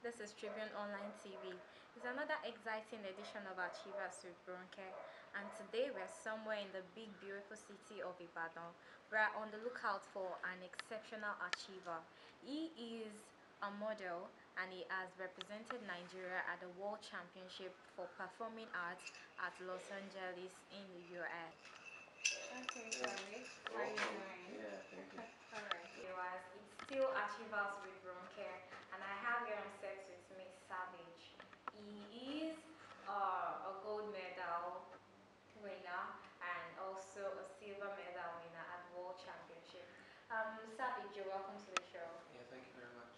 This is Tribune Online TV. It's another exciting edition of Achievers with RONKE, and today we're somewhere in the big beautiful city of Ibadan. We're on the lookout for an exceptional achiever. He is a model and he has represented Nigeria at the World Championship for Performing Arts at Los Angeles in the US. Okay, sorry. How are you doing? Yeah, thank you. Alright, viewers, it's still Achievers with RONKE, and I have here on set with me Savage. He is a gold medal winner and also a silver medal winner at World Championship. Savage, you're welcome to the show. Yeah, thank you very much.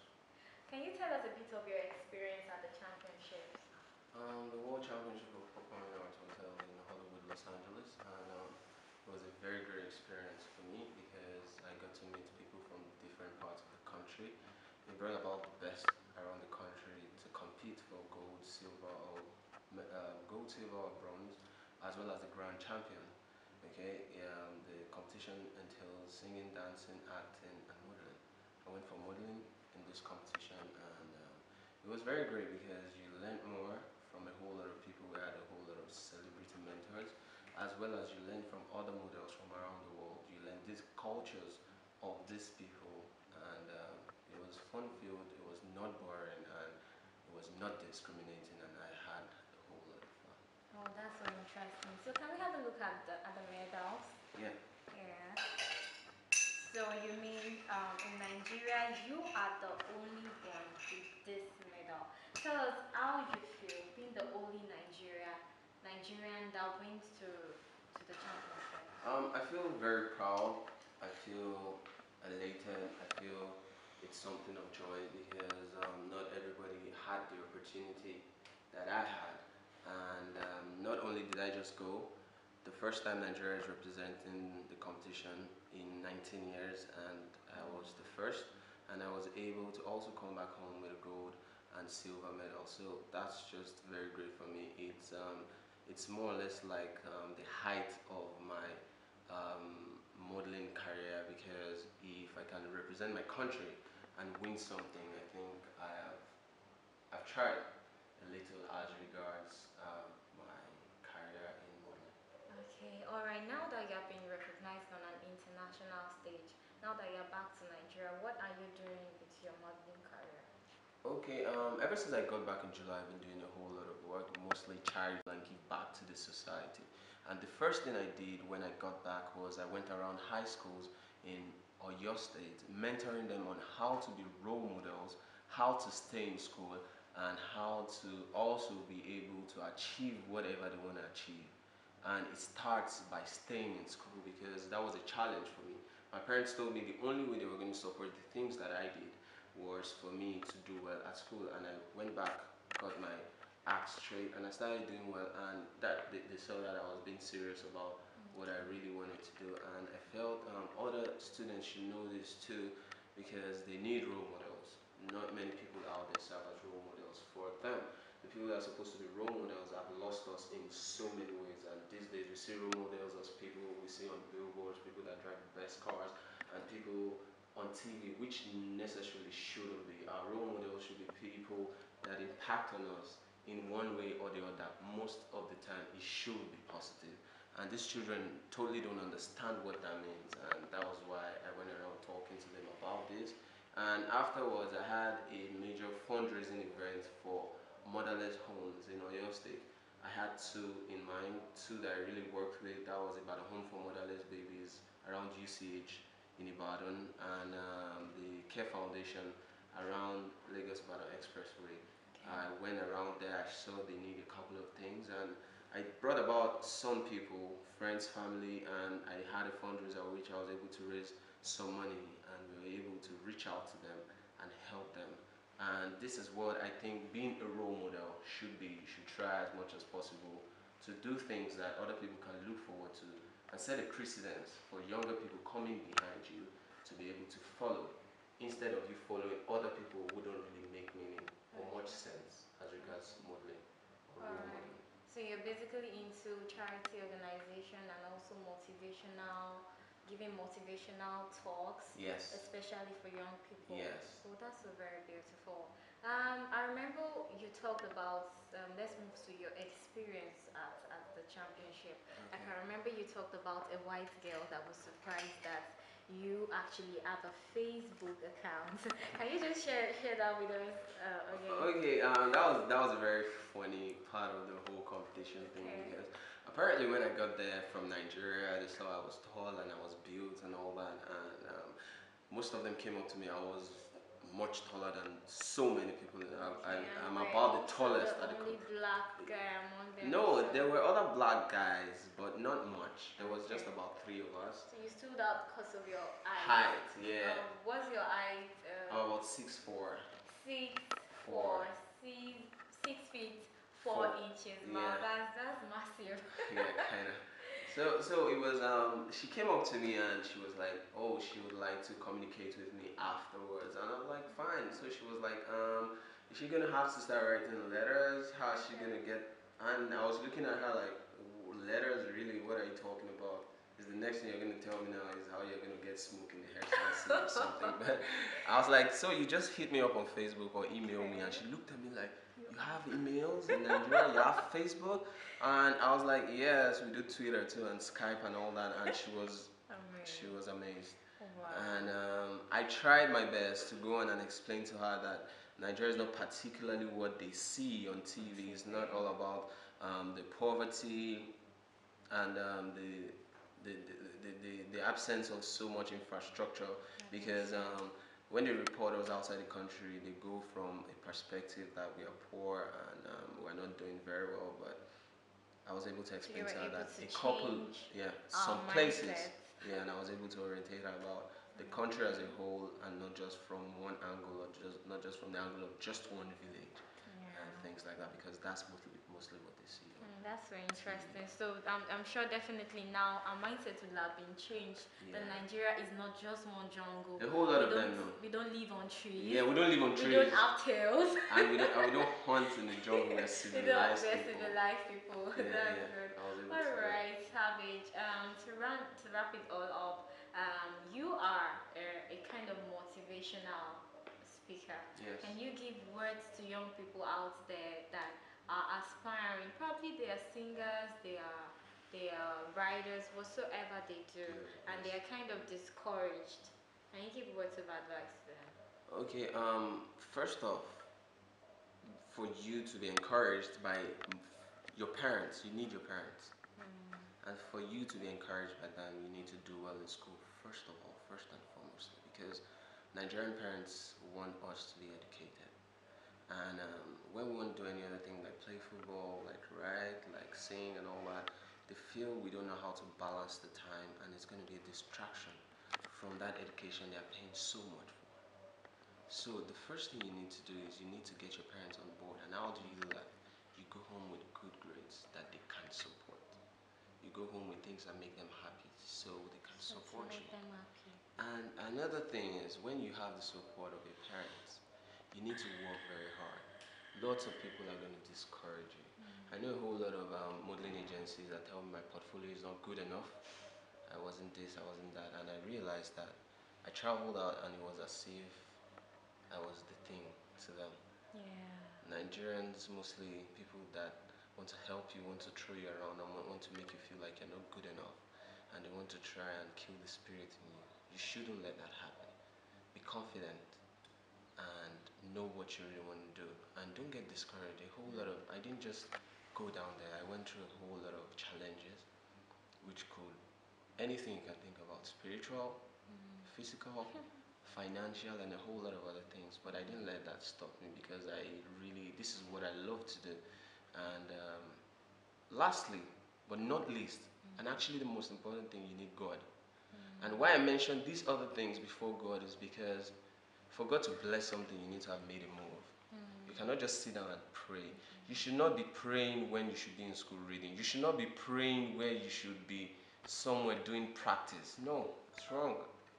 Can you tell us a bit of your experience at the championships? The World Championship of Performing Arts was held in Hollywood, Los Angeles, and it was a very great experience for me because I got to meet people from different parts of the country. It brought about the best around the country to compete for gold, silver, or bronze, as well as the grand champion. Okay, the competition entails singing, dancing, acting, and modeling. I went for modeling in this competition, and it was very great because you learned more from a whole lot of people. We had a whole lot of celebrity mentors, as well as you learn from other models from around the world. You learn these cultures of these people, and it was fun-filled. It was not boring, and it was not discriminating, and I had a whole lot of fun. Oh, that's so interesting. So can we have a look at the medals? Yeah. Yeah. So you mean in Nigeria, you are the only one with this medal. Tell us how you feel being the only Nigerian that went to the championship. I feel very proud. I feel elated. I feel it's something of joy because not everybody had the opportunity that I had. And not only did I just go, the first time Nigeria is representing the competition in 19 years, and I was the first, and I was able to also come back home with a gold and silver medal. So that's just very great for me. It's more or less like the height of my modeling career, because if I can represent my country and win something, I think I've tried a little as regards my career in modeling. Okay, alright, now that you have been recognized on an international stage, now that you're back to Nigeria, what are you doing with your modeling career? Okay, ever since I got back in July, I've been doing a whole lot of work, mostly charity and give back to the society. And the first thing I did when I got back was I went around high schools in Oyo State, mentoring them on how to be role models, how to stay in school, and how to also be able to achieve whatever they want to achieve. And it starts by staying in school, because that was a challenge for me. My parents told me the only way they were going to support the things that I did was for me to do well at school, and I went back, got my act straight, and I started doing well, and that they saw that I was being serious about what I really wanted to do. And I felt other students should know this too, because they need role models. Not many people out there serve as role models for them. The people that are supposed to be role models have lost us in so many ways, and these days we see role models as people we see on billboards, people that drive the best cars, and people on TV, which necessarily shouldn't be. Our role models should be people that impact on us in one way or the other. Most of the time it should be positive, and these children totally don't understand what that means, and that was why I went around talking to them about this. And afterwards I had a major fundraising event for motherless homes in Oyo State. I had two in mind, two that I really worked with. That was about a home for motherless babies around UCH in Ibadan, and the Care Foundation around Lagos Ibadan Expressway. I went around there, I saw they need a couple of things, and I brought about some people, friends, family, and I had a fundraiser which I was able to raise some money, and we were able to reach out to them and help them. And this is what I think being a role model should be. You should try as much as possible to do things that other people can look forward to, and set a precedence for younger people coming behind you to be able to follow, instead of you following other people who don't really make meaning or much sense as regards modeling or role modeling. So you're basically into charity organization and also giving motivational talks, Yes. especially for young people. Yes. Oh, that's so very beautiful. I remember you talked about, let's move to your experience at the championship. Like I remember you talked about a white girl that was surprised that you actually have a Facebook account. Can you just share that with us? Okay, that was a very funny part of the whole competition thing Okay. because apparently when I got there from Nigeria, they saw I was tall and I was built and all that, and most of them came up to me. I was much taller than so many people. Okay, and I'm you were about the also tallest the at the only company. black guy among them. No, So, there were other black guys, but not much. There was just okay. about three of us. So you stood out because of your height. Height, yeah. What's your height? I'm about 6'4". 6'4", 6 feet 4 inches. Wow, Yeah. that's massive. Yeah, kind of. So it was. She came up to me and she was like, "Oh, she would like to communicate with me afterwards." And I'm like, "Fine." So she was like, "Is she gonna have to start writing letters? How is she gonna get?" And I was looking at her like, "Letters? Really? What are you talking about? Is the next thing you're gonna tell me now is how you're gonna get smoke in the hair or something?" But I was like, "So you just hit me up on Facebook or email me?" And she looked at me like, "You have emails in Nigeria? You have Facebook?" And I was like, "Yes, we do Twitter too and Skype and all that." And she Amazing. was amazed. Wow. And I tried my best to go on and explain to her that Nigeria is not particularly what they see on TV. It's not all about the poverty and the absence of so much infrastructure, because when they report us outside the country, they go from a perspective that we are poor and we're not doing very well. But I was able to So you explain to were her able that to a couple, change yeah, our some places, mindset. yeah, and I was able to orientate her about the country as a whole and not just from one angle, or just not just from the angle of just one village and Yeah. things like that, because that's mostly what they see on That's very TV. interesting. So I'm sure definitely now our mindset will have been changed. That Yeah. Nigeria is not just one jungle. A whole lot We of don't them know. we don't live on trees. Yeah, we don't live on We trees. don't have tails. And we don't hunt in the jungle. We're civilized We're people. civilized people. Yeah, That's yeah. good. I was able All to. right, Savage. To wrap it all up, you are a kind of motivational speaker. Yes. Can you give words to young people out there that are aspiring? Probably they are singers, they are writers, whatsoever they do, and they are kind of discouraged. Can you give words of advice to them? Okay. First off, for you to be encouraged by your parents, you need your parents. And for you to be encouraged by them, you need to do well in school, first of all, first and foremost, because Nigerian parents want us to be educated. And when we want to do any other thing like play football, like write, like sing and all that, they feel we don't know how to balance the time, and it's going to be a distraction from that education they are paying so much for. So the first thing you need to do is you need to get your parents on board. And how do you do that? You go home with good grades that they can support. You go home with things that make them happy so they can support you. Them happy. And another thing is, when you have the support of your parents, you need to work very hard. Lots of people are going to discourage you. I know a whole lot of modeling agencies that tell me my portfolio is not good enough. I wasn't this, I wasn't that, and I realized that I traveled out and it was as if I was the thing to them. Yeah. Nigerians, mostly people that want to help you, want to throw you around, and want to make you feel like you're not good enough, and they want to try and kill the spirit in you. You shouldn't let that happen. Be confident and know what you really want to do, and don't get discouraged. I didn't just go down there. I went through a whole lot of challenges, which could anything you can think about: spiritual, physical, financial, and a whole lot of other things. But I didn't let that stop me, because this is what I love to do. And lastly, but not least, and actually the most important thing, you need God. And why I mentioned these other things before God is because for God to bless something, you need to have made a move. You cannot just sit down and pray. You should not be praying when you should be in school reading. You should not be praying where you should be somewhere doing practice. No, it's wrong.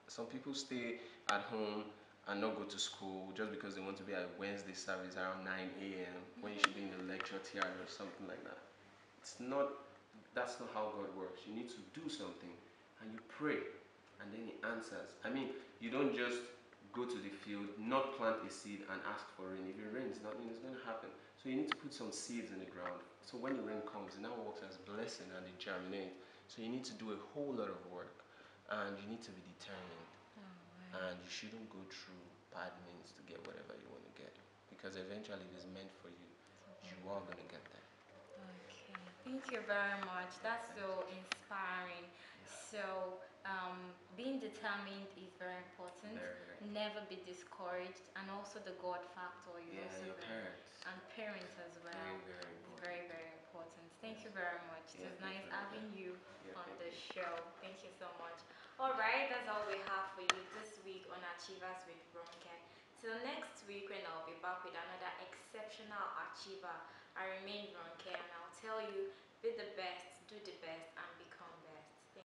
Some people stay at home and not go to school just because they want to be at Wednesday service around 9 a.m. when you should be in the lecture theater or something like that. That's not how God works. You need to do something and you pray, and then He answers. I mean, you don't just go to the field, not plant a seed and ask for rain. If it rains, nothing is going to happen. So you need to put some seeds in the ground. So when the rain comes, it now works as blessing and it germinates. So you need to do a whole lot of work, and you need to be determined. And you shouldn't go through bad means to get whatever you want to get, because eventually it is meant for you. You are going to get there. Okay, thank you very much. That's so inspiring. So, being determined is very important. Very, very. Never be discouraged, and also the God factor is Yeah, also your very, parents. and parents as well. Very, very It's important. very, very important. Thank you very much. It Yeah, was thank nice you very having much. you Yeah, on thank the you. show. Thank you so much. All right, that's all we have for you this week on Achievers with Ronke. Till next week, when I'll be back with another exceptional achiever. I remain Ronke, and I'll tell you, be the best, do the best, and